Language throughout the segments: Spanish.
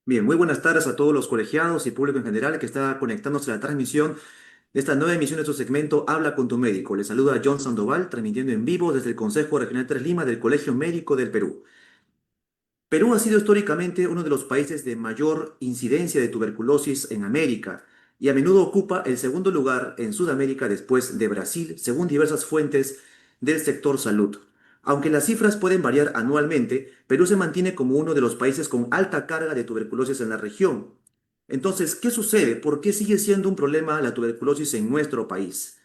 Bien, muy buenas tardes a todos los colegiados y público en general que está conectándose a la transmisión de esta nueva emisión de su segmento Habla con tu médico. Les saluda John Sandoval, transmitiendo en vivo desde el Consejo Regional 3 Lima del Colegio Médico del Perú. Perú ha sido históricamente uno de los países de mayor incidencia de tuberculosis en América y a menudo ocupa el segundo lugar en Sudamérica después de Brasil, según diversas fuentes del sector salud. Aunque las cifras pueden variar anualmente, Perú se mantiene como uno de los países con alta carga de tuberculosis en la región. Entonces, ¿qué sucede? ¿Por qué sigue siendo un problema la tuberculosis en nuestro país?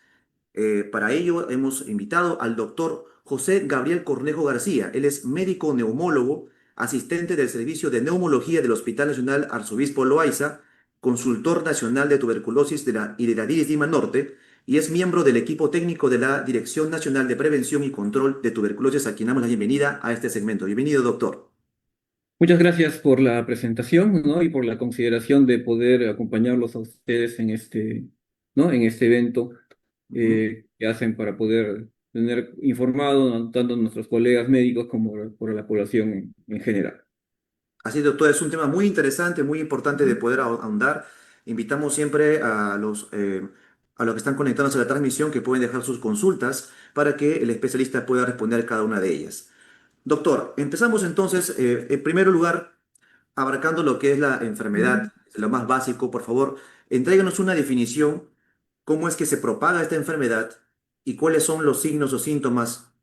Para ello hemos invitado al doctor José Gabriel Cornejo García. Él es médico neumólogo, asistente del Servicio de Neumología del Hospital Nacional Arzobispo Loaiza, consultor nacional de tuberculosis y de la DIRIS Lima Norte, y es miembro del equipo técnico de la Dirección Nacional de Prevención y Control de Tuberculosis, a quien damos la bienvenida a este segmento. Bienvenido, doctor. Muchas gracias por la presentación, ¿no? Y por la consideración de poder acompañarlos a ustedes en ¿no? En este evento Ujú. que hacen para poder tener informado, ¿no? Tanto a nuestros colegas médicos como por la población en general. Así, doctor, es un tema muy interesante, muy importante de poder ahondar. Invitamos siempre a los que están conectados a la transmisión que pueden dejar sus consultas para que el especialista pueda responder a cada una de ellas. Doctor, empezamos entonces, en primer lugar, abarcando lo que es la enfermedad, lo más básico, por favor, entréganos una definición, cómo es que se propaga esta enfermedad y cuáles son los signos o síntomas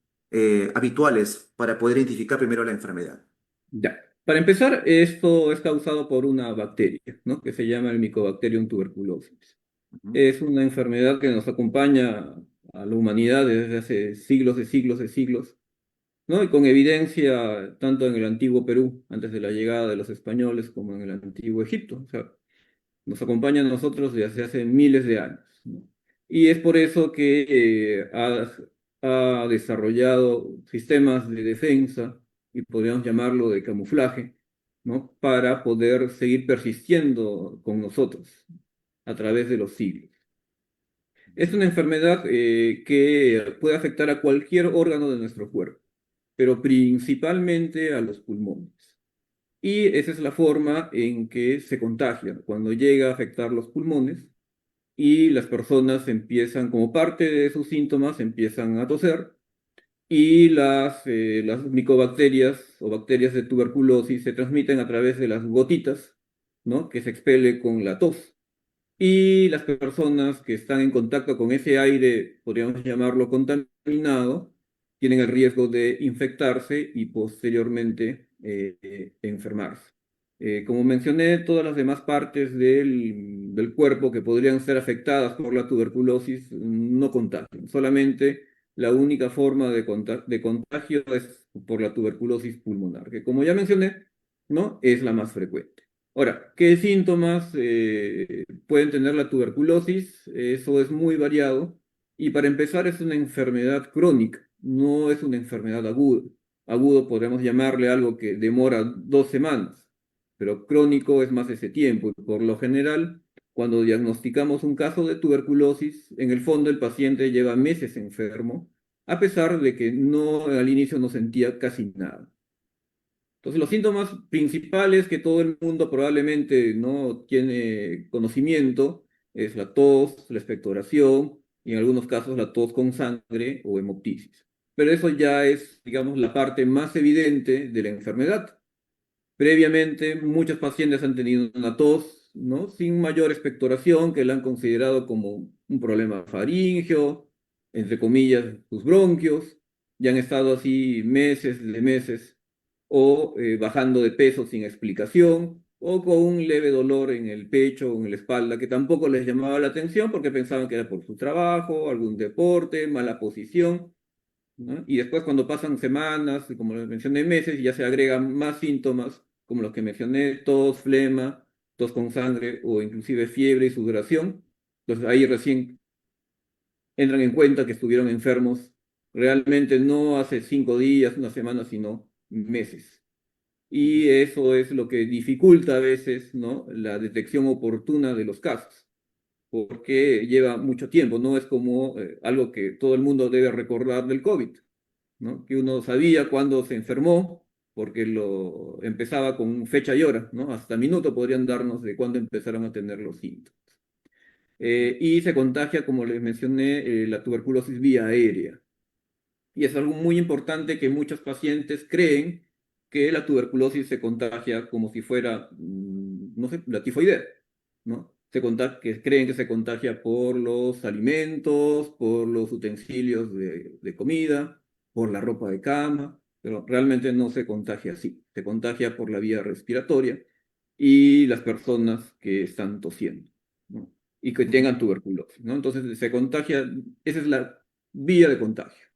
habituales para poder identificar primero la enfermedad. Ya. Para empezar, esto es causado por una bacteria, ¿no? Que se llama el Mycobacterium tuberculosis. Ujú. Es una enfermedad que nos acompaña a la humanidad desde hace siglos de siglos de siglos, ¿no? Y con evidencia tanto en el antiguo Perú, antes de la llegada de los españoles, como en el antiguo Egipto. O sea, nos acompaña a nosotros desde hace miles de años, ¿no? Y es por eso que ha desarrollado sistemas de defensa, y podríamos llamarlo de camuflaje, ¿no? Para poder seguir persistiendo con nosotros a través de los siglos. Es una enfermedad que puede afectar a cualquier órgano de nuestro cuerpo, pero principalmente a los pulmones. Y esa es la forma en que se contagia, cuando llega a afectar los pulmones y las personas empiezan, como parte de sus síntomas, empiezan a toser y las micobacterias o bacterias de tuberculosis se transmiten a través de las gotitas, ¿no? Que se expele con la tos. Y las personas que están en contacto con ese aire, podríamos llamarlo contaminado, tienen el riesgo de infectarse y posteriormente enfermarse. Como mencioné, todas las demás partes del cuerpo que podrían ser afectadas por la tuberculosis no contagian. Solamente la única forma de contagio es por la tuberculosis pulmonar, que como ya mencioné, ¿no? Es la más frecuente. Ahora, ¿qué síntomas pueden tener la tuberculosis? Eso es muy variado. Y para empezar, es una enfermedad crónica, no es una enfermedad aguda. Agudo podríamos llamarle algo que demora 2 semanas, pero crónico es más ese tiempo. Y por lo general, cuando diagnosticamos un caso de tuberculosis, en el fondo el paciente lleva meses enfermo, a pesar de que no, al inicio no sentía casi nada. Entonces, los síntomas principales que todo el mundo probablemente no tiene conocimiento es la tos, la expectoración y en algunos casos la tos con sangre o hemoptisis. Pero eso ya es, digamos, la parte más evidente de la enfermedad. Previamente, muchos pacientes han tenido una tos, ¿no? Sin mayor expectoración, que la han considerado como un problema faríngeo, entre comillas, sus bronquios, y han estado así meses de meses, o bajando de peso sin explicación, o con un leve dolor en el pecho o en la espalda, que tampoco les llamaba la atención porque pensaban que era por su trabajo, algún deporte, mala posición, ¿no? Y después cuando pasan semanas, y como les mencioné, meses, ya se agregan más síntomas, como los que mencioné, tos, flema, tos con sangre o inclusive fiebre y sudoración. Entonces ahí recién entran en cuenta que estuvieron enfermos realmente no hace 5 días, una semana, sino meses. Y eso es lo que dificulta a veces, ¿no? La detección oportuna de los casos, porque lleva mucho tiempo, no es como algo que todo el mundo debe recordar del COVID, ¿no? Que uno sabía cuándo se enfermó, porque empezaba con fecha y hora, ¿no? Hasta minuto podrían darnos de cuándo empezaron a tener los síntomas. Y se contagia, como les mencioné, la tuberculosis vía aérea. Y es algo muy importante que muchos pacientes creen que la tuberculosis se contagia como si fuera, no sé, la tifoidea, ¿no? Que creen que se contagia por los alimentos, por los utensilios de comida, por la ropa de cama, pero realmente no se contagia así. Se contagia por la vía respiratoria y las personas que están tosiendo, ¿no? Y que tengan tuberculosis, ¿no? Entonces se contagia, esa es la vía de contagio.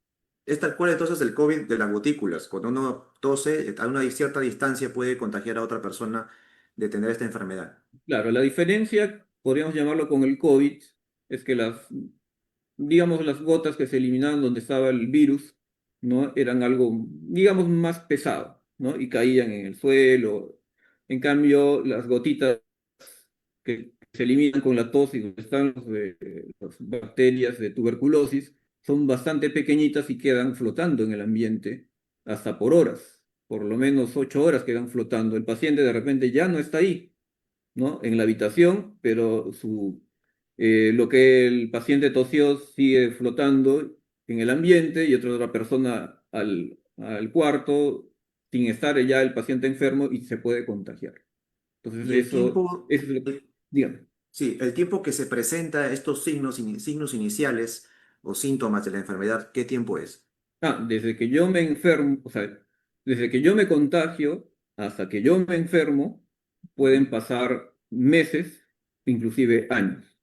Es tal cual entonces el COVID de las gotículas. Cuando uno tose, a una cierta distancia puede contagiar a otra persona de tener esta enfermedad. Claro, la diferencia, podríamos llamarlo con el COVID, es que digamos, las gotas que se eliminaban donde estaba el virus, ¿no? Eran algo, digamos, más pesado, ¿no? Y caían en el suelo. En cambio, las gotitas que se eliminan con la tos y donde están las bacterias de tuberculosis son bastante pequeñitas y quedan flotando en el ambiente hasta por horas, por lo menos 8 horas quedan flotando. El paciente de repente ya no está ahí, ¿no? En la habitación, pero lo que el paciente tosió sigue flotando en el ambiente y otra persona al cuarto sin estar ya el paciente enfermo y se puede contagiar. Entonces Y el tiempo, eso es dígame. sí, el tiempo que se presenta estos signos iniciales o síntomas de la enfermedad, ¿qué tiempo es? Desde que yo me enfermo, o sea, desde que yo me contagio hasta que yo me enfermo, pueden Ujú, pasar meses, inclusive años.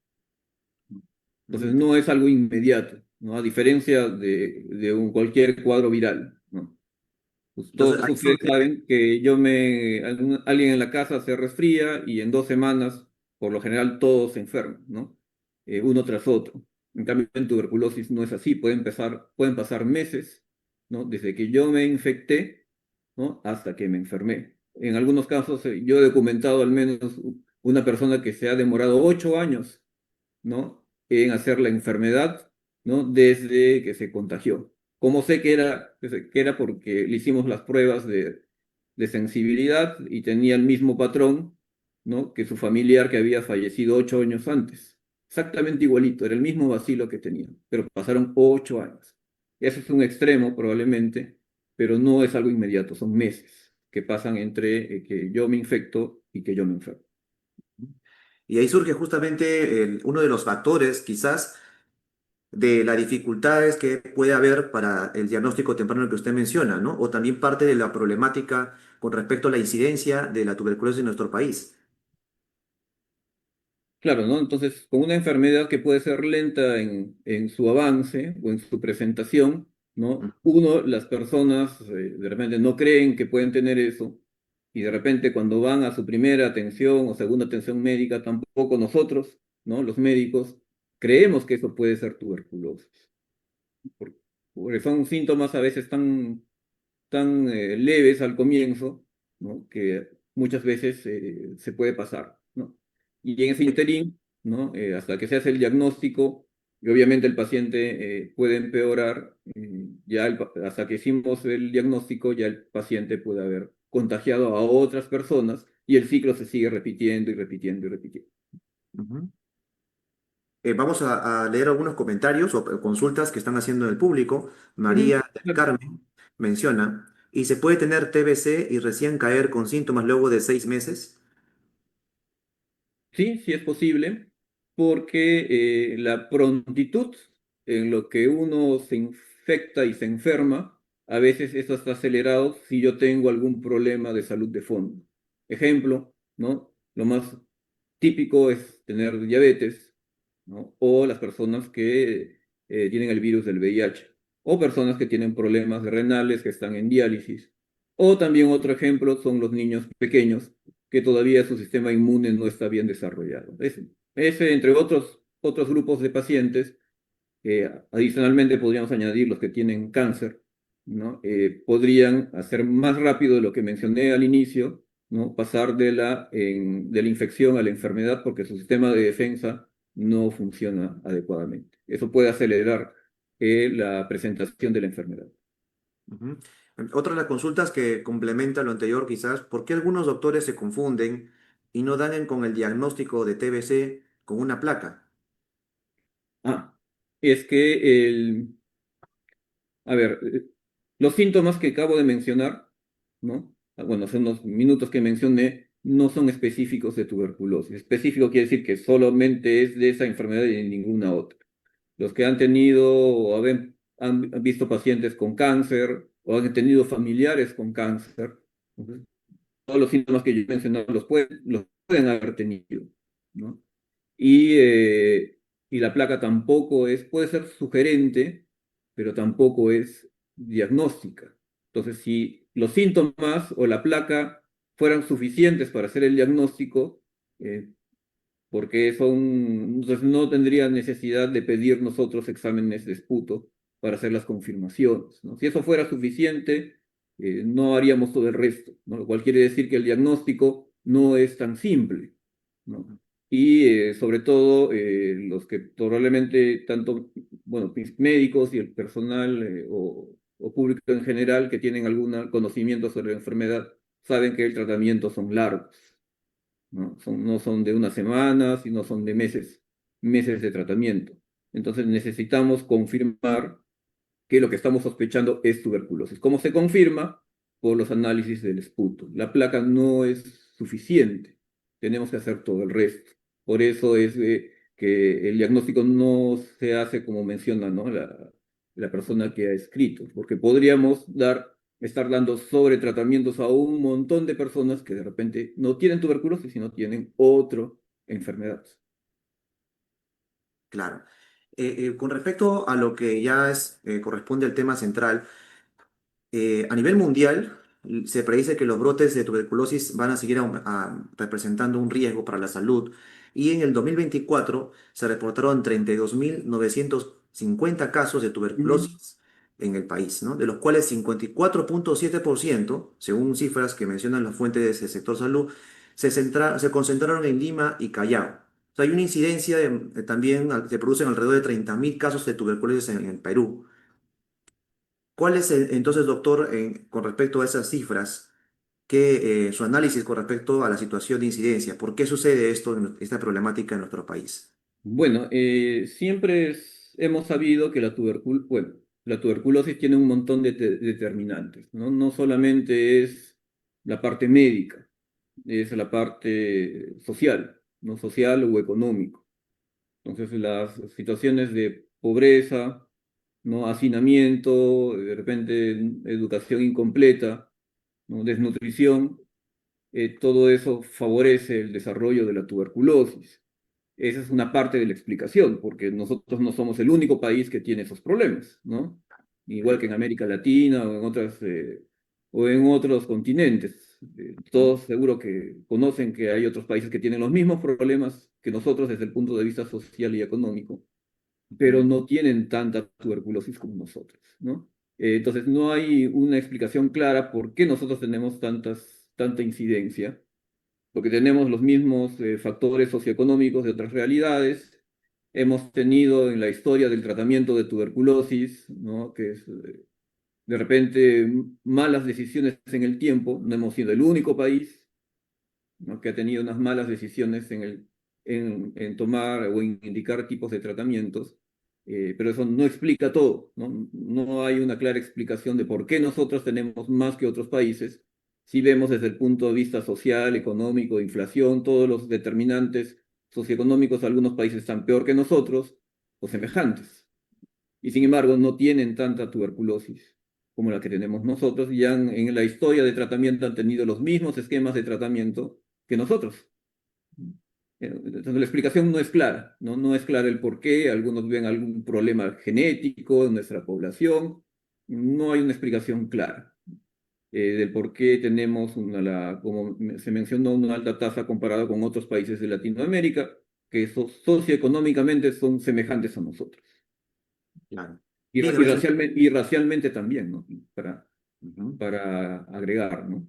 Entonces ujú. no es algo inmediato, ¿no? A diferencia de cualquier cuadro viral, ¿no? Pues Entonces todos ahí ustedes surge, saben que alguien en la casa se resfría y en 2 semanas, por lo general, todos se enferman, ¿no? Uno tras otro. En cambio, en tuberculosis no es así, pueden pasar meses, ¿no? Desde que yo me infecté, ¿no? Hasta que me enfermé. En algunos casos, yo he documentado al menos una persona que se ha demorado 8 años, ¿no? En hacer la enfermedad, ¿no? Desde que se contagió. ¿Cómo sé que era porque le hicimos las pruebas de sensibilidad y tenía el mismo patrón, ¿no? Que su familiar que había fallecido 8 años antes? Exactamente igualito, era el mismo vacilo que tenía, pero pasaron 8 años. Eso es un extremo probablemente, pero no es algo inmediato, son meses que pasan entre que yo me infecto y que yo me enfermo. y ahí surge justamente uno de los factores, quizás, de las dificultades que puede haber para el diagnóstico temprano que usted menciona, ¿no? O también parte de la problemática con respecto a la incidencia de la tuberculosis en nuestro país. Claro, ¿no? Entonces, con una enfermedad que puede ser lenta en su avance o en su presentación, ¿no? Las personas de repente no creen que pueden tener eso y de repente cuando van a su primera atención o segunda atención médica, tampoco nosotros, ¿no? Los médicos, creemos que eso puede ser tuberculosis, por- porque son síntomas a veces tan leves al comienzo, ¿no? Que muchas veces se puede pasar, ¿no? Y en ese interín, ¿no? Hasta que se hace el diagnóstico, y obviamente el paciente puede empeorar, hasta que hicimos el diagnóstico, ya el paciente puede haber contagiado a otras personas y el ciclo se sigue repitiendo y repitiendo y repitiendo. Ujú. Vamos a leer algunos comentarios o consultas que están haciendo en el público. Ujú. María del Carmen menciona, ¿y se puede tener TBC y recién caer con síntomas luego de 6 meses? Sí, sí es posible, porque la prontitud en lo que uno se infecta y se enferma, a veces eso está acelerado si yo tengo algún problema de salud de fondo. Ejemplo, ¿no? Lo más típico es tener diabetes, ¿no? O las personas que tienen el virus del VIH, o personas que tienen problemas renales que están en diálisis. O también otro ejemplo son los niños pequeños que todavía su sistema inmune no está bien desarrollado. Ese, entre otros grupos de pacientes, adicionalmente podríamos añadir los que tienen cáncer, ¿no? Podrían hacer más rápido de lo que mencioné al inicio, ¿no? Pasar de la infección a la enfermedad porque su sistema de defensa no funciona adecuadamente. Eso puede acelerar la presentación de la enfermedad. Ujú. Otra de las consultas que complementa lo anterior, quizás, ¿por qué algunos doctores se confunden y no dan con el diagnóstico de TBC con una placa? Ah, es que a ver, los síntomas que acabo de mencionar, ¿no? Bueno, son los minutos que mencioné, no son específicos de tuberculosis. Específico quiere decir que solamente es de esa enfermedad y de ninguna otra. Los que han tenido o han visto pacientes con cáncer o han tenido familiares con cáncer, entonces, todos los síntomas que yo he mencionado los pueden haber tenido, ¿no? Y, eh, y la placa tampoco puede ser sugerente, pero tampoco es diagnóstica. Entonces, si los síntomas o la placa fueran suficientes para hacer el diagnóstico, eh, porque entonces no tendría necesidad de pedir nosotros exámenes de esputo para hacer las confirmaciones, ¿no? Si eso fuera suficiente, no haríamos todo el resto, ¿no? Lo cual quiere decir que el diagnóstico no es tan simple, ¿no? Y sobre todo los que probablemente tanto, bueno, médicos y el personal o público en general que tienen algún conocimiento sobre la enfermedad saben que el tratamiento son largos, ¿no? No son de unas semanas y no son de meses de tratamiento. Entonces necesitamos confirmar que lo que estamos sospechando es tuberculosis. ¿Cómo se confirma? Por los análisis del esputo. La placa no es suficiente, tenemos que hacer todo el resto. Por eso es que el diagnóstico no se hace como menciona, ¿no? La persona que ha escrito, porque podríamos estar dando sobre tratamientos a un montón de personas que de repente no tienen tuberculosis, sino tienen otra enfermedad. Claro. Con respecto a lo que ya corresponde al tema central, a nivel mundial, se predice que los brotes de tuberculosis van a seguir representando un riesgo para la salud y en el 2024 se reportaron 32.950 casos de Mm. tuberculosis en el país, ¿no? De los cuales 54.7%, según cifras que mencionan las fuentes del sector salud, se concentraron en Lima y Callao. O sea, hay una incidencia también, se producen alrededor de 30.000 casos de tuberculosis en el Perú. ¿Cuál es entonces, doctor, con respecto a esas cifras, su análisis con respecto a la situación de incidencia? ¿Por qué sucede esto, esta problemática en nuestro país? Bueno, hemos sabido que bueno, la tuberculosis tiene un montón de determinantes, ¿no? No solamente es la parte médica, es la parte social, ¿no? Social o económico. Entonces, las situaciones de pobreza, ¿no? Hacinamiento, de repente educación incompleta, ¿no? Desnutrición, todo eso favorece el desarrollo de la tuberculosis. Esa es una parte de la explicación, porque nosotros no somos el único país que tiene esos problemas, ¿no? Igual que en América Latina o en otros continentes. Ujú, Todos seguro que conocen que hay otros países que tienen los mismos problemas que nosotros desde el punto de vista social y económico, pero ujú. no tienen tanta tuberculosis como nosotros, ¿no? Entonces no hay una explicación clara por qué nosotros tenemos tanta incidencia, porque tenemos los mismos factores socioeconómicos de otras realidades. Hemos tenido en la historia del tratamiento de tuberculosis, ¿no? Que es de repente malas decisiones en el tiempo. No hemos sido el único país, ¿no? Que ha tenido unas malas decisiones en tomar o en indicar tipos de tratamientos. Pero eso no explica todo, ¿no? No hay una clara explicación de por qué nosotros tenemos más que otros países. Si vemos desde el punto de vista social, económico, inflación, todos los determinantes socioeconómicos, algunos países están peor que nosotros o semejantes. Y sin embargo, no tienen tanta tuberculosis como la que tenemos nosotros, y en la historia de tratamiento han tenido los mismos esquemas de tratamiento que nosotros. Entonces, la explicación no es clara, ¿no? No es clara el por qué, algunos ven algún problema genético en nuestra población, no hay una explicación clara del por qué tenemos como se mencionó, una alta tasa comparada con otros países de Latinoamérica, que socioeconómicamente son semejantes a nosotros. Claro. Y, Bien, y racialmente también, ¿no? ujú. Para agregar, ¿no?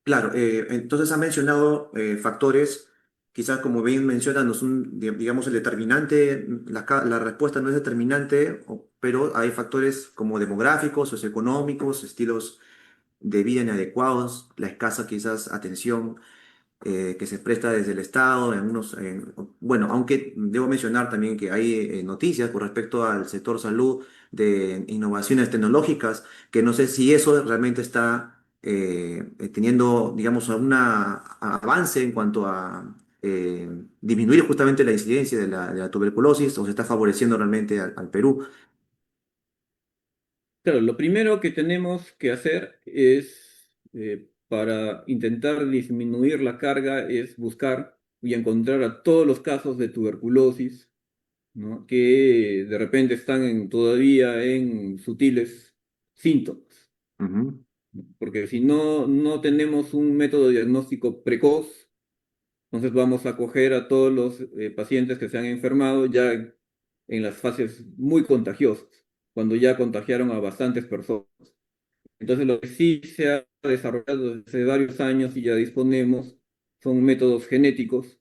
Claro, entonces ha mencionado factores, quizás como bien menciona, no son, digamos, el determinante, la respuesta no es determinante pero hay factores como demográficos, socioeconómicos, estilos de vida inadecuados, la escasa quizás atención que se presta desde el Estado, en algunos, bueno, aunque debo mencionar también que hay noticias con respecto al sector salud de innovaciones tecnológicas, que no sé si eso realmente está teniendo, digamos, un avance en cuanto a disminuir justamente la incidencia de la tuberculosis o se está favoreciendo realmente al Perú. Claro, lo primero que tenemos que hacer es, para intentar disminuir la carga, es buscar y encontrar a todos los casos de tuberculosis, ¿no? Que de repente están todavía en sutiles síntomas. Ujú, Porque si no tenemos un método diagnóstico precoz, entonces vamos a coger a todos los pacientes que se han enfermado ya en las fases muy contagiosas, cuando ya contagiaron a bastantes personas. Entonces lo que sí se ha desarrollado desde hace varios años y ya disponemos son métodos genéticos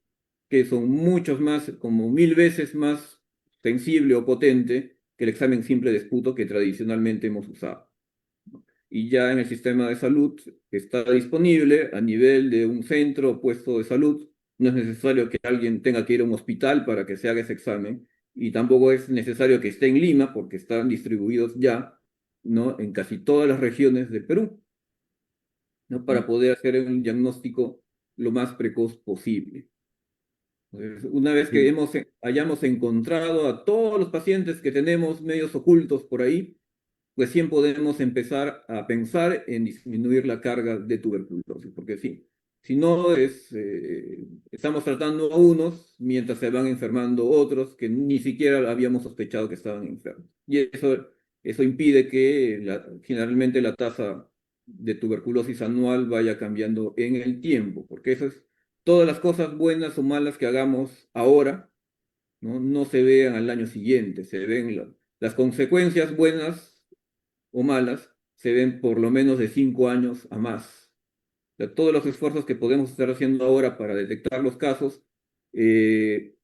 que son muchos más, como 1000 veces más sensible o potente que el examen simple de esputo que tradicionalmente hemos usado. Y ya en el sistema de salud está disponible a nivel de un centro o puesto de salud. No es necesario que alguien tenga que ir a un hospital para que se haga ese examen y tampoco es necesario que esté en Lima porque están distribuidos ya, ¿no? En casi todas las regiones del Perú, ¿no? ujú. Para poder hacer un diagnóstico lo más precoz posible. Entonces, una vez que Sí. hayamos encontrado a todos los pacientes que tenemos medios ocultos por ahí, recién podemos empezar a pensar en disminuir la carga de tuberculosis, porque sí, si no estamos tratando a unos mientras se van enfermando otros que ni siquiera habíamos sospechado que estaban enfermos. Y eso impide que generalmente la tasa de tuberculosis anual vaya cambiando en el tiempo, porque eso es todas las cosas buenas o malas que hagamos ahora, no se vean al año siguiente, se ven las consecuencias buenas o malas se ven por lo menos de 5 años a más. O sea, todos los esfuerzos que podemos estar haciendo ahora para detectar los casos, eh,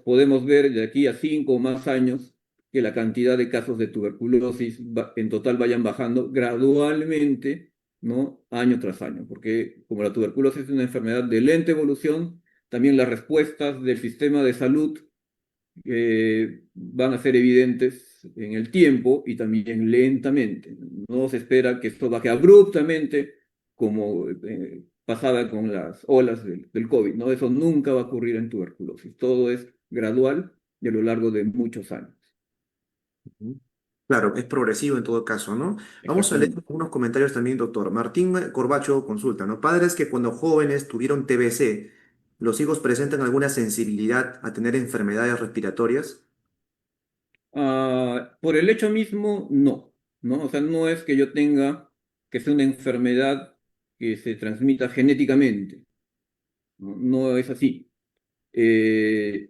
podemos ver de aquí a 5 o más años que la cantidad de casos de tuberculosis en total vayan bajando gradualmente, ¿no? Año tras año, porque como la tuberculosis es una enfermedad de lenta evolución, también las respuestas del sistema de salud van a ser evidentes en el tiempo y también lentamente. No se espera que esto baje abruptamente como pasaba con las olas del COVID, ¿no? Eso nunca va a ocurrir en tuberculosis. Todo es gradual y a lo largo de muchos años. Ujú. Claro, es progresivo en todo caso, ¿no? Vamos a leer Exactamente. unos comentarios también, doctor. Martín Corbacho consulta, ¿no? Padres que cuando jóvenes tuvieron TBC, ¿los hijos presentan alguna sensibilidad a tener enfermedades respiratorias? Por el hecho mismo, no, ¿no? O sea, no es que yo tenga que sea una enfermedad que se transmita genéticamente, ¿no? No es así. Pero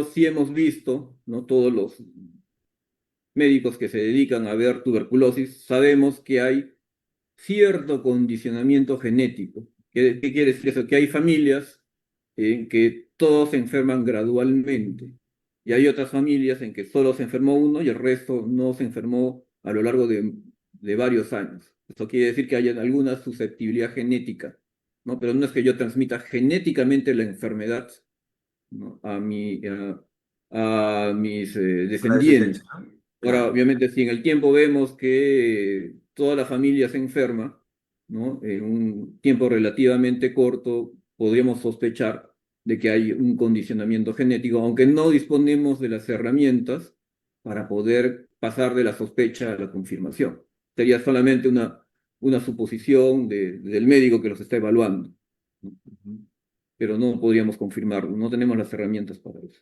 sí hemos visto, ¿no? Todos los médicos que se dedican a ver tuberculosis, sabemos que hay cierto condicionamiento genético. ¿Qué quiere decir eso? Que hay familias en que todos se enferman gradualmente y hay otras familias en que solo se enfermó uno y el resto no se enfermó a lo largo de varios años. Esto quiere decir que hay alguna susceptibilidad genética, ¿no? Pero no es que yo transmita genéticamente la enfermedad, ¿no? a mis A la descendencia, descendientes. ¿no? Ahora, Claro. obviamente, si en el tiempo vemos que toda la familia se enferma, ¿no? En un tiempo relativamente corto, podríamos sospechar de que hay un condicionamiento genético, aunque no disponemos de las herramientas para poder pasar de la sospecha a la confirmación. Sería solamente una suposición del médico que los está evaluando, ¿no? Ujú. Pero no podríamos confirmarlo, no tenemos las herramientas para eso.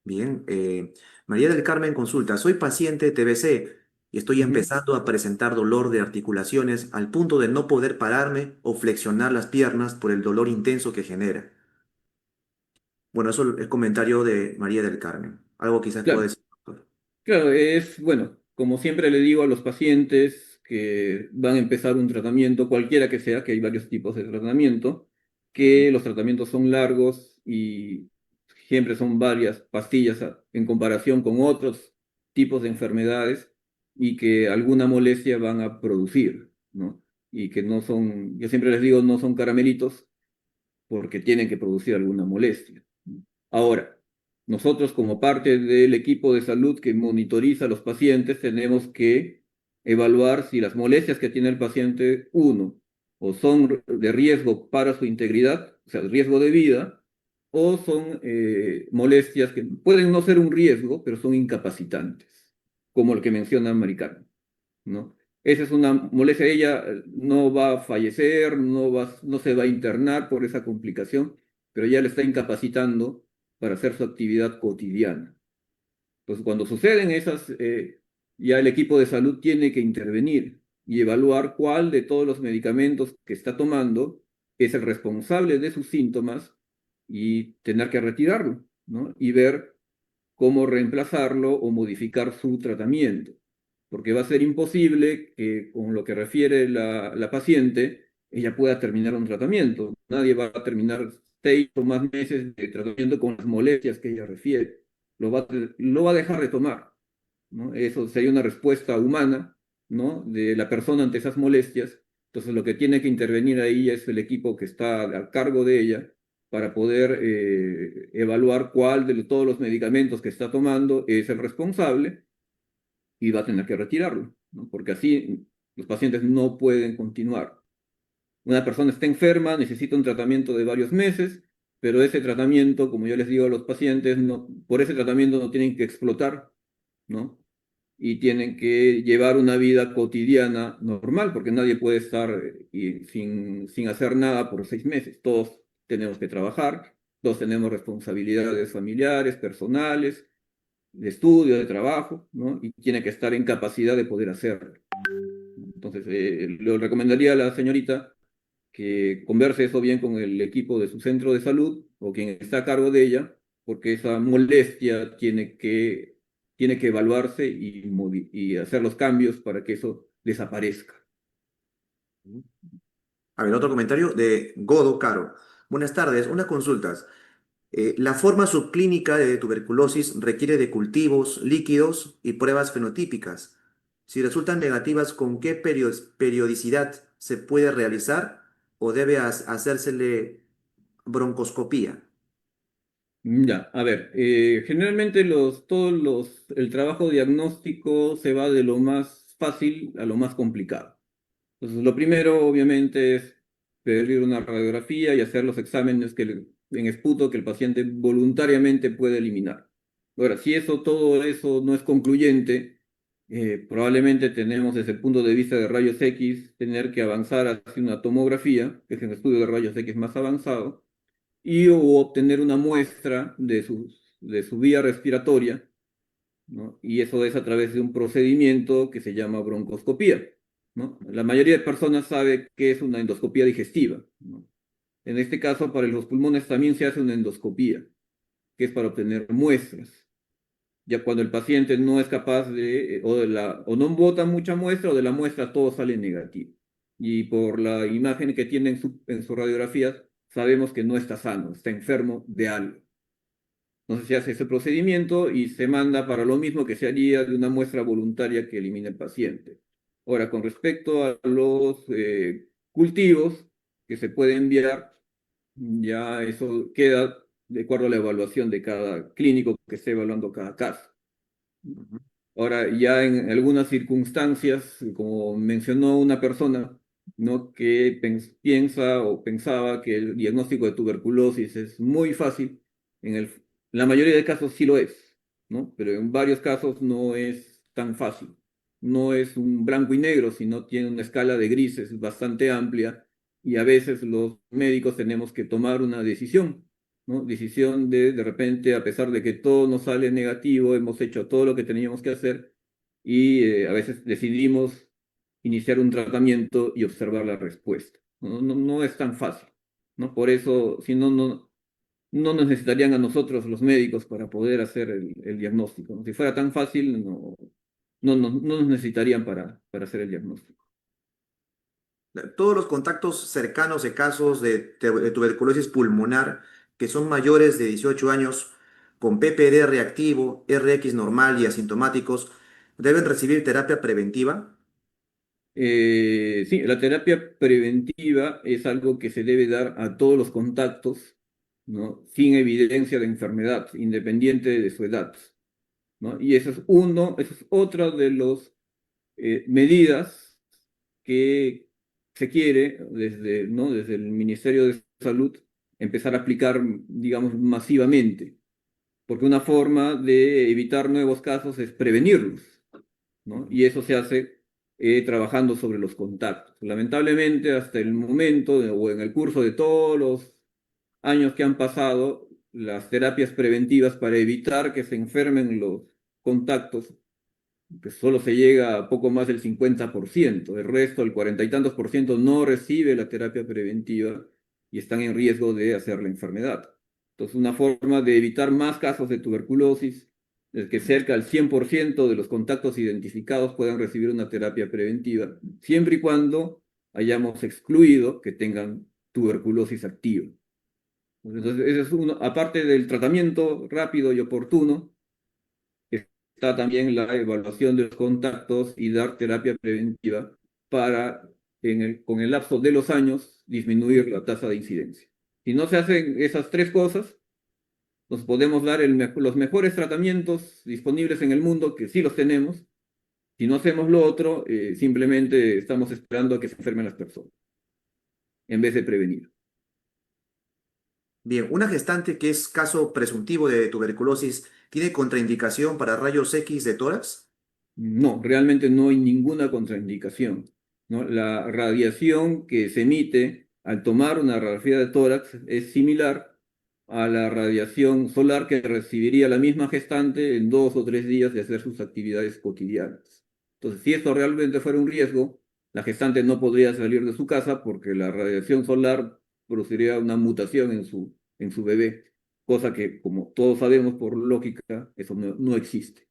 Bien. María del Carmen consulta, soy paciente de TBC y estoy Ujú. empezando a presentar dolor de articulaciones al punto de no poder pararme o flexionar las piernas por el dolor intenso que genera. Bueno, eso es el comentario de María del Carmen. Algo quizás pueda Claro, decir, doctor. claro, es bueno, como siempre le digo a los pacientes que van a empezar un tratamiento, cualquiera que sea, que hay varios tipos de tratamiento, Ujú. que los tratamientos son largos y siempre son varias pastillas en comparación con otros tipos de enfermedades y que alguna molestia van a producir, ¿no? Y que no son, yo siempre les digo, no son caramelitos porque tienen que producir alguna molestia. Ahora, nosotros como parte del equipo de salud que monitoriza a los pacientes, tenemos que evaluar si las molestias que tiene el paciente, uno, o son de riesgo para su integridad, o sea, riesgo de vida, o son molestias que pueden no ser un riesgo, pero son incapacitantes, como el que menciona Maricano, ¿no? Esa es una molestia, ella no va a fallecer, no se va a internar por esa complicación, pero ya le está incapacitando para hacer su actividad cotidiana. Entonces, cuando suceden esas, ya el equipo de salud tiene que intervenir y evaluar cuál de todos los medicamentos que está tomando es el responsable de sus síntomas y tener que retirarlo, ¿no? Y ver cómo reemplazarlo o modificar su tratamiento, porque va a ser imposible que con lo que refiere la paciente ella pueda terminar un tratamiento. Nadie va a terminar 6 o más meses de tratamiento con las molestias que ella refiere. Lo va a dejar de tomar, ¿no? Eso sería una respuesta humana, ¿no? De la persona ante esas molestias. Entonces, lo que tiene que intervenir ahí es el equipo que está a cargo de ella para poder evaluar cuál de todos los medicamentos que está tomando es el responsable y va a tener que retirarlo, ¿no? Porque así los pacientes no pueden continuar. Una persona está enferma, necesita un tratamiento de varios meses, pero ese tratamiento, como yo les digo a los pacientes, no, por ese tratamiento no tienen que explotar, ¿no? Y tienen que llevar una vida cotidiana normal, porque nadie puede estar sin hacer nada por 6 meses. Todos tenemos que trabajar, todos tenemos responsabilidades familiares, personales, de estudio, de trabajo, ¿no? Y tiene que estar en capacidad de poder hacerlo. Entonces, le recomendaría a la señorita que converse eso bien con el equipo de su centro de salud o quien está a cargo de ella, porque esa molestia tiene que evaluarse y hacer los cambios para que eso desaparezca. A ver, otro comentario de Godo Caro. Buenas tardes, unas consultas. La forma subclínica de tuberculosis requiere de cultivos, líquidos y pruebas fenotípicas. Si resultan negativas, ¿con qué periodicidad se puede realizar o debe hacérsele broncoscopía? Ya, a ver, generalmente el trabajo diagnóstico se va de lo más fácil a lo más complicado. Entonces, lo primero, obviamente, es pedir una radiografía y hacer los exámenes en esputo que el paciente voluntariamente puede eliminar. Ahora, si todo eso no es concluyente, probablemente tenemos desde el punto de vista de rayos X tener que avanzar hacia una tomografía, que es un estudio de rayos X más avanzado, y o obtener una muestra de su vía respiratoria, ¿no? Y eso es a través de un procedimiento que se llama broncoscopía, ¿no? La mayoría de personas sabe que es una endoscopía digestiva, ¿no? En este caso, para los pulmones también se hace una endoscopía, que es para obtener muestras. Ya cuando el paciente no es capaz o no bota mucha muestra, o de la muestra todo sale negativo. Y por la imagen que tiene en su radiografía, sabemos que no está sano, está enfermo de algo. Entonces se hace ese procedimiento y se manda para lo mismo que se haría de una muestra voluntaria que elimina el paciente. Ahora, con respecto a los cultivos que se pueden enviar, ya eso queda de acuerdo a la evaluación de cada clínico que esté evaluando cada caso. Ujú. Ahora, ya en algunas circunstancias, como mencionó una persona, ¿no? Que piensa o pensaba que el diagnóstico de tuberculosis es muy fácil, la mayoría de casos sí lo es, ¿no? Pero en varios casos no es tan fácil. No es un blanco y negro, sino tiene una escala de grises bastante amplia y a veces los médicos tenemos que tomar una decisión, ¿no? Decisión de repente, a pesar de que todo nos sale negativo, hemos hecho todo lo que teníamos que hacer y a veces decidimos iniciar un tratamiento y observar la respuesta. No es tan fácil, ¿no? Por eso, si no nos necesitarían a nosotros los médicos para poder hacer el diagnóstico, ¿no? Si fuera tan fácil, no nos necesitarían para hacer el diagnóstico. Todos los contactos cercanos de casos de tuberculosis pulmonar que son mayores de 18 años con PPD reactivo, RX normal y asintomáticos deben recibir terapia preventiva? Sí, la terapia preventiva es algo que se debe dar a todos los contactos, ¿no? Sin evidencia de enfermedad, independiente de su edad, ¿no? Y eso es otra de las medidas que se quiere desde, ¿no? Desde el Ministerio de Salud empezar a aplicar, digamos, masivamente, porque una forma de evitar nuevos casos es prevenirlos, ¿no? Y eso se hace trabajando sobre los contactos. Lamentablemente, hasta el momento o en el curso de todos los años que han pasado, las terapias preventivas para evitar que se enfermen los contactos, que solo se llega a poco más del 50%. El resto, el 40 y tantos por ciento, no recibe la terapia preventiva y están en riesgo de hacer la enfermedad. Entonces, una forma de evitar más casos de tuberculosis es que cerca del 100% de los contactos identificados puedan recibir una terapia preventiva, siempre y cuando hayamos excluido que tengan tuberculosis activa. Entonces, ese es uno, aparte del tratamiento rápido y oportuno, está también la evaluación de los contactos y dar terapia preventiva para, con el lapso de los años, disminuir la tasa de incidencia. Si no se hacen esas tres cosas, nos podemos dar los mejores tratamientos disponibles en el mundo, que sí los tenemos. Si no hacemos lo otro, simplemente estamos esperando a que se enfermen las personas, en vez de prevenir. Bien, una gestante que es caso presuntivo de tuberculosis tiene contraindicación para rayos X de tórax. No, realmente no hay ninguna contraindicación, ¿no? La radiación que se emite al tomar una radiografía de tórax es similar a la radiación solar que recibiría la misma gestante en 2 o 3 días de hacer sus actividades cotidianas. Entonces, si esto realmente fuera un riesgo, la gestante no podría salir de su casa porque la radiación solar produciría una mutación en su bebé, cosa que, como todos sabemos por lógica, eso no existe.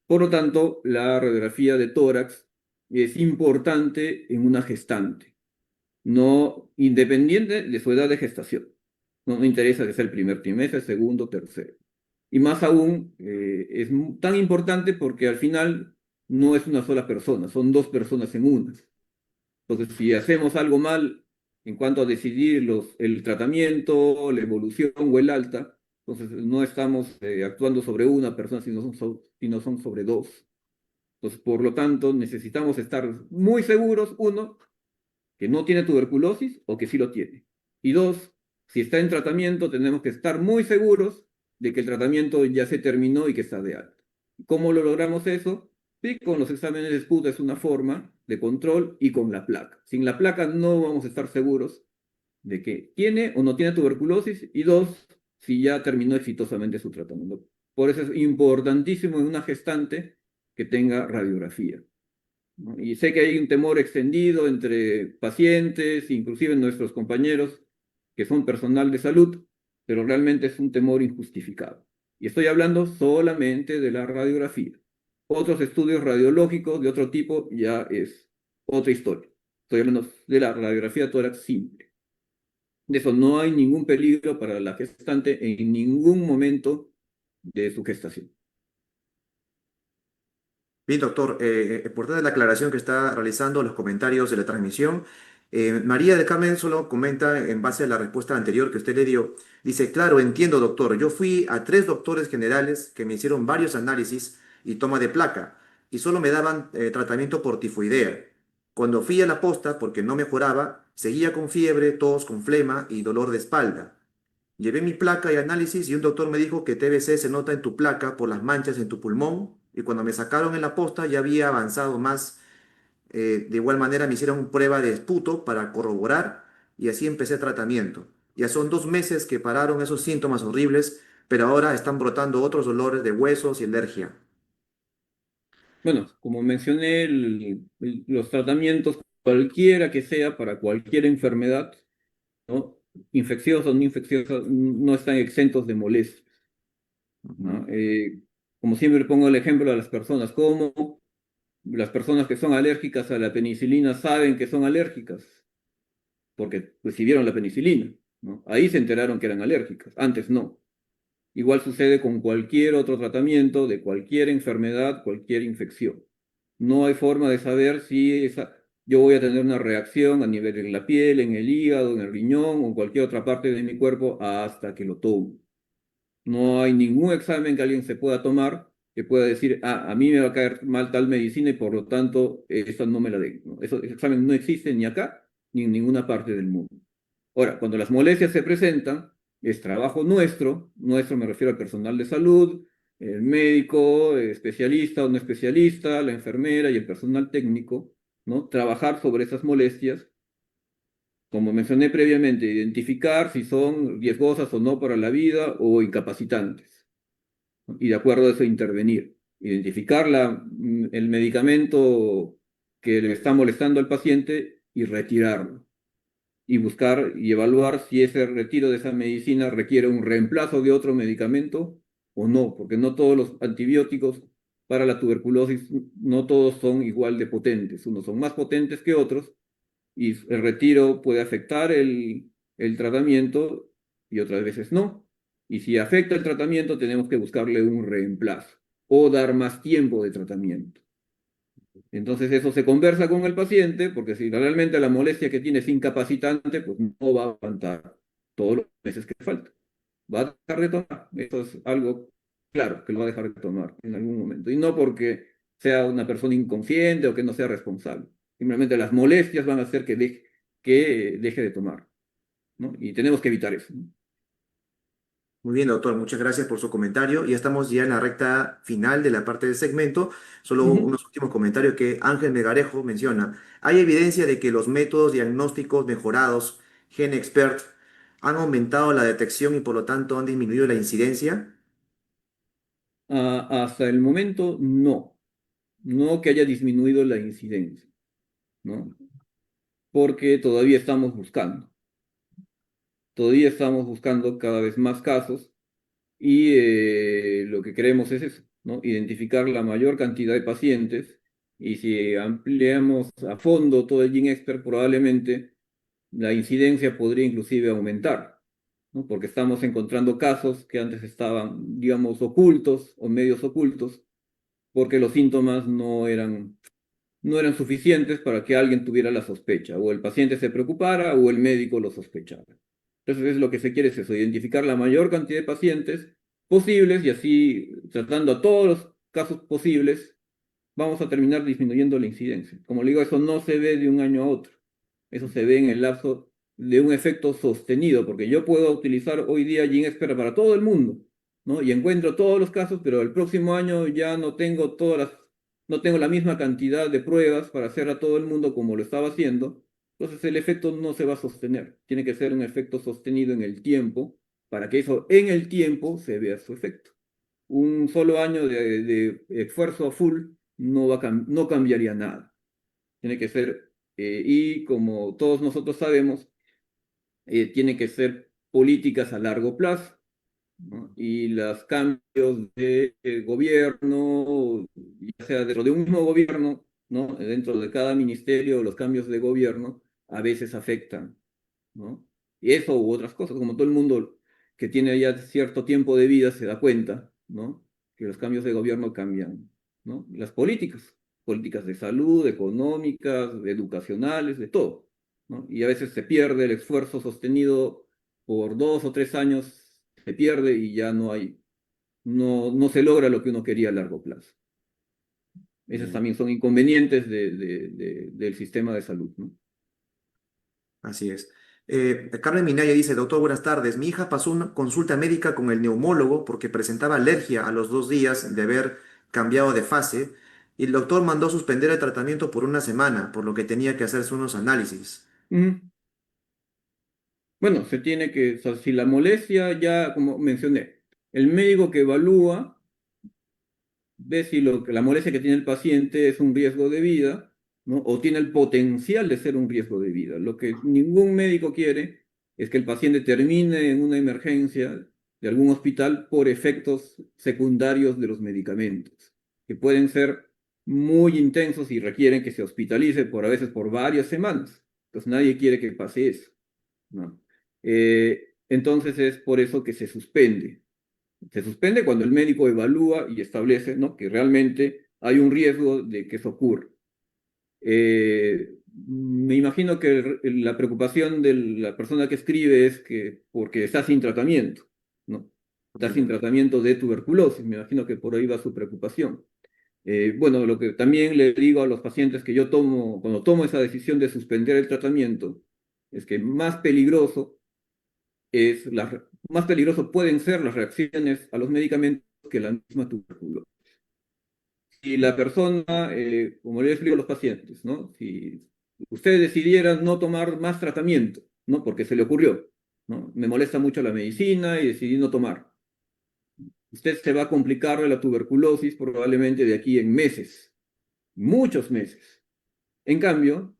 Por lo tanto, la radiografía de tórax es importante en una gestante, no independiente de su edad de gestación. No me interesa que sea el primer trimestre, segundo, tercero. Y más aún, es tan importante porque al final no es una sola persona, son dos personas en una. Entonces, si hacemos algo mal en cuanto a decidir el tratamiento, la evolución o el alta, entonces no estamos actuando sobre una persona, sino son sobre dos. Entonces, por lo tanto, necesitamos estar muy seguros, uno, que no tiene tuberculosis o que sí lo tiene. Y dos, si está en tratamiento, tenemos que estar muy seguros de que el tratamiento ya se terminó y que está de alta. ¿Cómo lo logramos eso? Sí, con los exámenes de SPUT es una forma de control y con la placa. Sin la placa no vamos a estar seguros de que tiene o no tiene tuberculosis y dos, si ya terminó exitosamente su tratamiento. Por eso es importantísimo en una gestante que tenga radiografía, ¿no? Y sé que hay un temor extendido entre pacientes, inclusive nuestros compañeros que son personal de salud, pero realmente es un temor injustificado. Y estoy hablando solamente de la radiografía. Otros estudios radiológicos de otro tipo ya es otra historia. Estoy hablando de la radiografía tórax simple. De eso no hay ningún peligro para la gestante en ningún momento de su gestación. Bien, doctor, importante la aclaración que está realizando, los comentarios de la transmisión. María del Carmen solo comenta en base a la respuesta anterior que usted le dio. Dice, claro, entiendo, doctor. Yo fui a 3 doctores generales que me hicieron varios análisis y toma de placa y solo me daban tratamiento por tifoidea. Cuando fui a la posta, porque no mejoraba, seguía con fiebre, tos, con flema y dolor de espalda. Llevé mi placa y análisis y un doctor me dijo que TBC se nota en tu placa por las manchas en tu pulmón y cuando me sacaron en la posta ya había avanzado más. De igual manera me hicieron prueba de esputo para corroborar y así empecé tratamiento. Ya son 2 meses que pararon esos síntomas horribles, pero ahora están brotando otros dolores de huesos y alergia. Bueno, como mencioné, los tratamientos, cualquiera que sea para cualquier enfermedad, ¿no? Infecciosa o no infecciosa, no están exentos de molestias, ¿no? Ujú. Como siempre pongo el ejemplo a las personas, como las personas que son alérgicas a la penicilina saben que son alérgicas, porque recibieron la penicilina, ¿no? Ahí se enteraron que eran alérgicas, antes no. Igual sucede con cualquier otro tratamiento de cualquier enfermedad, cualquier infección. No hay forma de saber si yo voy a tener una reacción a nivel de la piel, en el hígado, en el riñón o en cualquier otra parte de mi cuerpo hasta que lo tomo. No hay ningún examen que alguien se pueda tomar que pueda decir, a mí me va a caer mal tal medicina y por lo tanto esa no me la den, ¿no? Ese examen no existe ni acá ni en ninguna parte del mundo. Ahora, cuando las molestias se presentan, es trabajo nuestro me refiero al personal de salud, el médico, el especialista o no especialista, la enfermera y el personal técnico, ¿no? Trabajar sobre esas molestias, como mencioné previamente, identificar si son riesgosas o no para la vida o incapacitantes, ¿no? Y de acuerdo a eso intervenir. Identificar el medicamento que le está molestando al paciente y retirarlo y buscar y evaluar si ese retiro de esa medicina requiere un reemplazo de otro medicamento o no, porque no todos los antibióticos para la tuberculosis, no todos son igual de potentes, unos son más potentes que otros y el retiro puede afectar el tratamiento y otras veces no. Y si afecta el tratamiento, tenemos que buscarle un reemplazo o dar más tiempo de tratamiento. Entonces eso se conversa con el paciente, porque si realmente la molestia que tiene es incapacitante, pues no va a aguantar todos los meses que faltan. Va a dejar de tomar. Eso es algo claro, que lo va a dejar de tomar en algún momento. Y no porque sea una persona inconsciente o que no sea responsable. Simplemente las molestias van a hacer que deje de tomar, ¿no? Y tenemos que evitar eso, ¿no? Muy bien, doctor, muchas gracias por su comentario. Ya estamos ya en la recta final de la parte del segmento. Solo Ujú. unos últimos comentarios que Ángel Megarejo menciona. ¿Hay evidencia de que los métodos diagnósticos mejorados, GenExpert, han aumentado la detección y por lo tanto han disminuido la incidencia? Hasta el momento, no. No que haya disminuido la incidencia, ¿no? Porque todavía estamos buscando cada vez más casos y lo que queremos es eso, ¿no? Identificar la mayor cantidad de pacientes y si ampliamos a fondo todo el GeneXpert probablemente la incidencia podría inclusive aumentar, ¿no? Porque estamos encontrando casos que antes estaban, digamos, ocultos o medios ocultos porque los síntomas no eran suficientes para que alguien tuviera la sospecha, o el paciente se preocupara o el médico lo sospechara. Entonces, lo que se quiere es eso, identificar la mayor cantidad de pacientes posibles y así, tratando a todos los casos posibles, vamos a terminar disminuyendo la incidencia. Como le digo, eso no se ve de un año a otro, eso se ve en el lapso de un efecto sostenido, porque yo puedo utilizar hoy día GeneXpert para todo el mundo, ¿no? Y encuentro todos los casos, pero el próximo año ya no tengo la misma cantidad de pruebas para hacer a todo el mundo como lo estaba haciendo, entonces el efecto no se va a sostener, tiene que ser un efecto sostenido en el tiempo, para que eso en el tiempo se vea su efecto. Un solo año de esfuerzo a full no cambiaría nada. Tiene que ser, y como todos nosotros sabemos, tiene que ser políticas a largo plazo, ¿no? Y los cambios de gobierno, ya sea dentro de un mismo gobierno, ¿no? Dentro de cada ministerio, los cambios de gobierno a veces afectan, ¿no? Y eso u otras cosas, como todo el mundo que tiene ya cierto tiempo de vida se da cuenta, ¿no? Que los cambios de gobierno cambian, ¿no? Las políticas de salud, económicas, educacionales, de todo, ¿no? Y a veces se pierde el esfuerzo sostenido por 2 o 3 años, se pierde y ya no se logra lo que uno quería a largo plazo. Esos Bien, también son inconvenientes del sistema de salud, ¿no? así es. Carmen Minaya dice, doctor, buenas tardes. Mi hija pasó una consulta médica con el neumólogo porque presentaba alergia a los 2 días de haber cambiado de fase y el doctor mandó suspender el tratamiento por una semana, por lo que tenía que hacerse unos análisis. Ujú. Bueno, o sea, si la molestia ya, como mencioné, el médico que evalúa ve si la molestia que tiene el paciente es un riesgo de vida, ¿no? O tiene el potencial de ser un riesgo de vida. Lo que ningún médico quiere es que el paciente termine en una emergencia de algún hospital por efectos secundarios de los medicamentos, que pueden ser muy intensos y requieren que se hospitalice a veces por varias semanas. Entonces nadie quiere que pase eso, ¿no? Entonces es por eso que se suspende. Se suspende cuando el médico evalúa y establece, ¿no?, que realmente hay un riesgo de que eso ocurra. Me imagino que la preocupación de la persona que escribe es que porque está sin tratamiento, ¿no? Está sin tratamiento de tuberculosis, me imagino que por ahí va su preocupación. Bueno, lo que también le digo a los pacientes que yo tomo, cuando tomo esa decisión de suspender el tratamiento, es que más peligroso pueden ser las reacciones a los medicamentos que la misma tuberculosis. Si la persona, como le explico a los pacientes, ¿no? Si usted decidiera no tomar más tratamiento, ¿no? Porque se le ocurrió, ¿no? Me molesta mucho la medicina y decidí no tomar. Usted se va a complicar de la tuberculosis probablemente de aquí en meses, muchos meses. En cambio,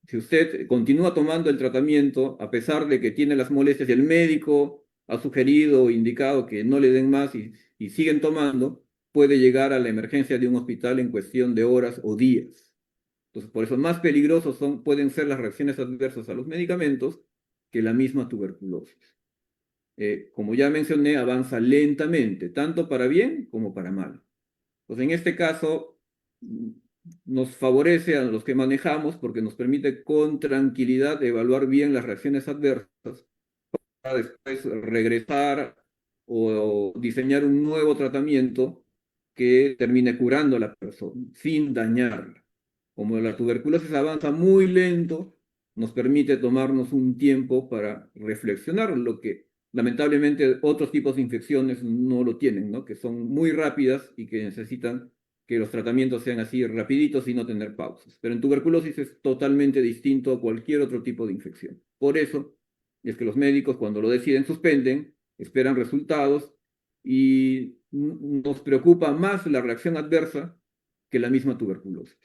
si usted continúa tomando el tratamiento, a pesar de que tiene las molestias y el médico ha sugerido o indicado que no le den más y siguen tomando, puede llegar a la emergencia de un hospital en cuestión de horas o días. Entonces, por eso más peligrosos pueden ser las reacciones adversas a los medicamentos que la misma tuberculosis. Como ya mencioné, avanza lentamente, tanto para bien como para mal. Pues en este caso nos favorece a los que manejamos porque nos permite con tranquilidad evaluar bien las reacciones adversas para después regresar o diseñar un nuevo tratamiento que termine curando a la persona sin dañarla. Como la tuberculosis avanza muy lento, nos permite tomarnos un tiempo para reflexionar, lo que lamentablemente otros tipos de infecciones no lo tienen, ¿no? Que son muy rápidas y que necesitan que los tratamientos sean así rapiditos y no tener pausas. Pero en tuberculosis es totalmente distinto a cualquier otro tipo de infección. Por eso es que los médicos cuando lo deciden suspenden, esperan resultados y nos preocupa más la reacción adversa que la misma tuberculosis.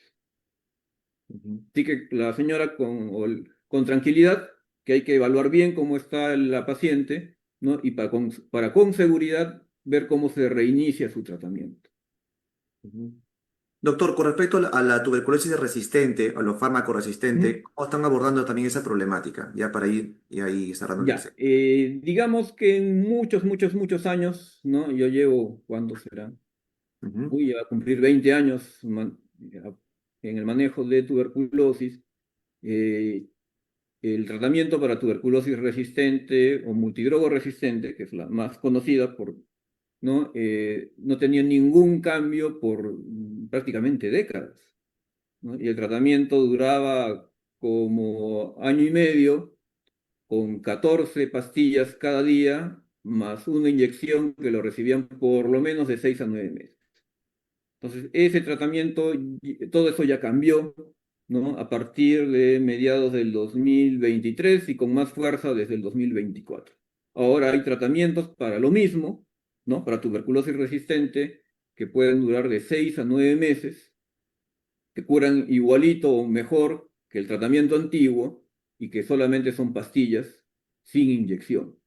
Así que la señora con tranquilidad, que hay que evaluar bien cómo está la paciente, ¿no? Y para con seguridad ver cómo se reinicia su tratamiento. Ujú. Doctor, con respecto a la tuberculosis resistente, a los fármacos resistentes, ¿Mm? ¿cómo están abordando también esa problemática? Ya para ir y ahí cerrando el Ya, set. digamos que en muchos años, ¿no? Yo llevo, ¿cuándo será? Ujú, Voy a cumplir 20 años en el manejo de tuberculosis. Eh, el tratamiento para tuberculosis resistente o multidrogo resistente, que es la más conocida ¿no? No tenía ningún cambio por prácticamente décadas, ¿no? Y el tratamiento duraba como año y medio, con 14 pastillas cada día, más una inyección que lo recibían por lo menos de 6 a 9 meses. Entonces, ese tratamiento, todo eso ya cambió, ¿no? A partir de mediados del 2023 y con más fuerza desde el 2024. Ahora hay tratamientos para lo mismo, ¿no? Para tuberculosis resistente, que pueden durar de 6 a 9 meses, que curan igualito o mejor que el tratamiento antiguo y que solamente son pastillas sin inyección.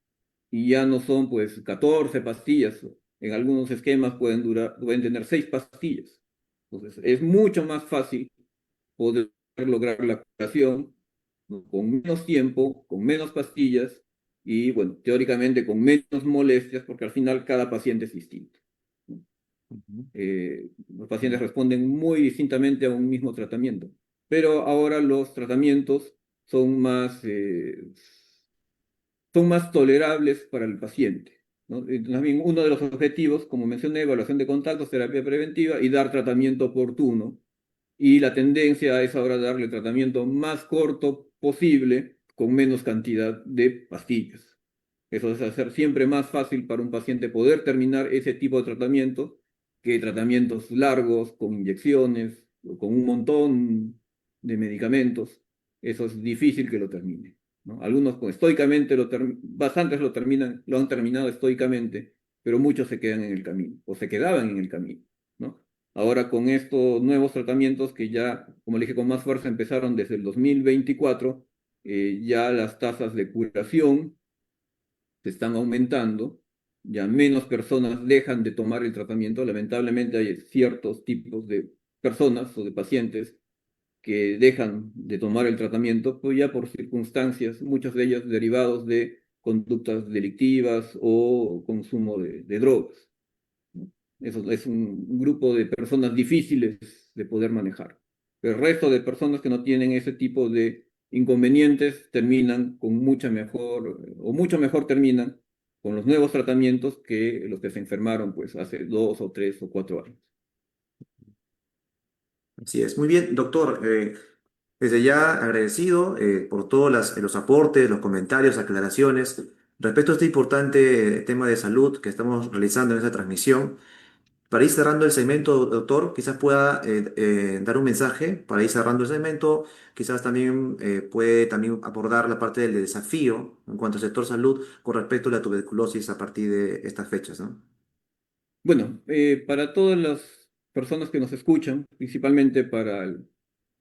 Y ya no son pues 14 pastillas, en algunos esquemas pueden tener 6 pastillas. Entonces es mucho más fácil poder lograr la curación, ¿no? Con menos tiempo, con menos pastillas y bueno, teóricamente con menos molestias porque al final cada paciente es distinto, ¿no? ujú, Los pacientes responden muy distintamente a un mismo tratamiento, pero ahora los tratamientos son son más tolerables para el paciente, ¿no? También uno de los objetivos, como mencioné, evaluación de contactos, terapia preventiva y dar tratamiento oportuno. Y la tendencia es ahora darle tratamiento más corto posible con menos cantidad de pastillas. Eso es hacer siempre más fácil para un paciente poder terminar ese tipo de tratamiento que tratamientos largos con inyecciones o con un montón de medicamentos. Eso es difícil que lo termine, ¿no? Algunos estoicamente, bastantes lo han terminado estoicamente, pero muchos se quedan en el camino o se quedaban en el camino, ¿no? Ahora con estos nuevos tratamientos que ya, como le dije, con más fuerza empezaron desde el 2024, ya las tasas de curación se están aumentando, ya menos personas dejan de tomar el tratamiento. Lamentablemente hay ciertos tipos de personas o de pacientes que dejan de tomar el tratamiento, pues ya por circunstancias, muchas de ellas derivados de conductas delictivas o consumo de drogas, ¿no? Eso es un grupo de personas difíciles de poder manejar. El resto de personas que no tienen ese tipo de inconvenientes terminan con mucha mejor, o mucho mejor terminan con los nuevos tratamientos que los que se enfermaron pues hace 2 o 3 o 4 años. Así es. Muy bien, doctor. Desde ya agradecido por todos los aportes, los comentarios, aclaraciones respecto a este importante tema de salud que estamos realizando en esta transmisión. Para ir cerrando el segmento, doctor, quizás pueda dar un mensaje para ir cerrando el segmento. Quizás también puede también abordar la parte del desafío en cuanto al sector salud con respecto a la tuberculosis a partir de estas fechas, ¿no? Bueno, para todas las personas que nos escuchan, principalmente para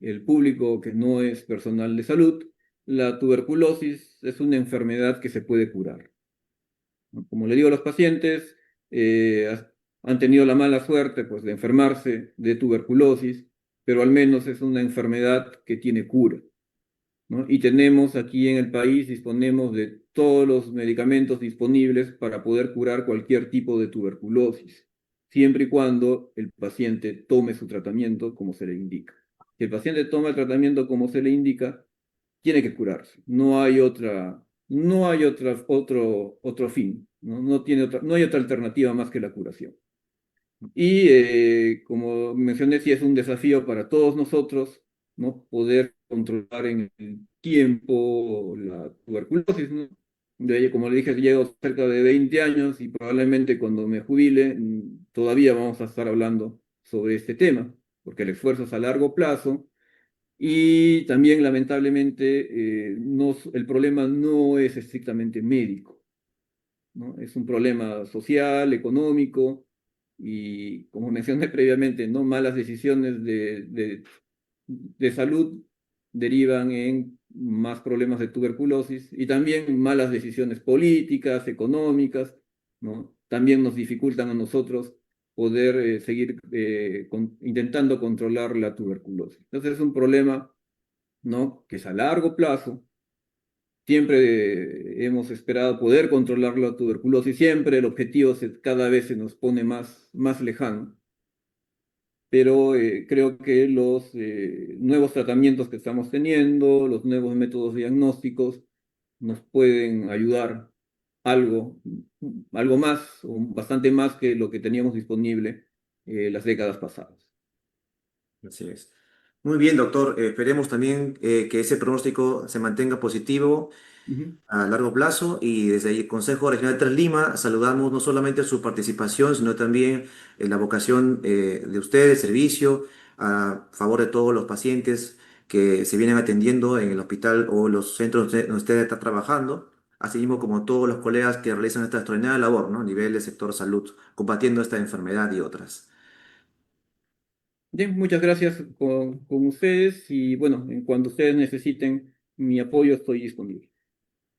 el público que no es personal de salud, la tuberculosis es una enfermedad que se puede curar, ¿no? Como le digo a los pacientes, han tenido la mala suerte pues, de enfermarse de tuberculosis, pero al menos es una enfermedad que tiene cura, ¿no? Y tenemos aquí en el país, disponemos de todos los medicamentos disponibles para poder curar cualquier tipo de tuberculosis, siempre y cuando el paciente tome su tratamiento como se le indica. Si el paciente toma el tratamiento como se le indica, tiene que curarse. No hay otro fin, ¿no? No hay otra alternativa más que la curación. Y como mencioné, sí es un desafío para todos nosotros, ¿no? Poder controlar en el tiempo la tuberculosis, ¿no? Como le dije, llevo cerca de 20 años y probablemente cuando me jubile todavía vamos a estar hablando sobre este tema, porque el esfuerzo es a largo plazo y también lamentablemente el problema no es estrictamente médico, ¿no? Es un problema social, económico y, como mencioné previamente, ¿no? Malas decisiones de salud derivan en más problemas de tuberculosis y también malas decisiones políticas, económicas, ¿no? También nos dificultan a nosotros poder seguir intentando controlar la tuberculosis. Entonces es un problema, ¿no? Que es a largo plazo. Siempre hemos esperado poder controlar la tuberculosis, siempre el objetivo cada vez se nos pone más lejano, pero creo que los nuevos tratamientos que estamos teniendo, los nuevos métodos diagnósticos, nos pueden ayudar algo, algo más, o bastante más que lo que teníamos disponible las décadas pasadas. Así es. Muy bien, doctor. Esperemos también que ese pronóstico se mantenga positivo Ujú. a largo plazo y desde el Consejo Regional 3 Lima saludamos no solamente su participación, sino también la vocación de usted, de servicio, a favor de todos los pacientes que se vienen atendiendo en el hospital o los centros donde usted está trabajando, así mismo como todos los colegas que realizan esta extraordinaria labor, ¿no? A nivel del sector salud, combatiendo esta enfermedad y otras. Bien, muchas gracias con ustedes y bueno, en cuanto ustedes necesiten mi apoyo, estoy disponible.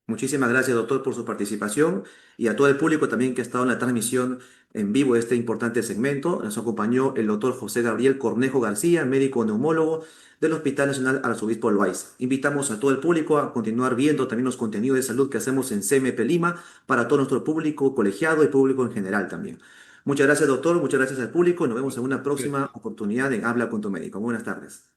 Muchísimas gracias, doctor, por su participación y a todo el público también que ha estado en la transmisión en vivo de este importante segmento. Nos acompañó el doctor José Gabriel Cornejo García, médico neumólogo del Hospital Nacional Arzobispo Loaiza. Invitamos a todo el público a continuar viendo también los contenidos de salud que hacemos en CMP Lima para todo nuestro público colegiado y público en general también. Muchas gracias, doctor. Muchas gracias al público. Nos vemos en una próxima Gracias. oportunidad en Habla con tu médico. Buenas tardes.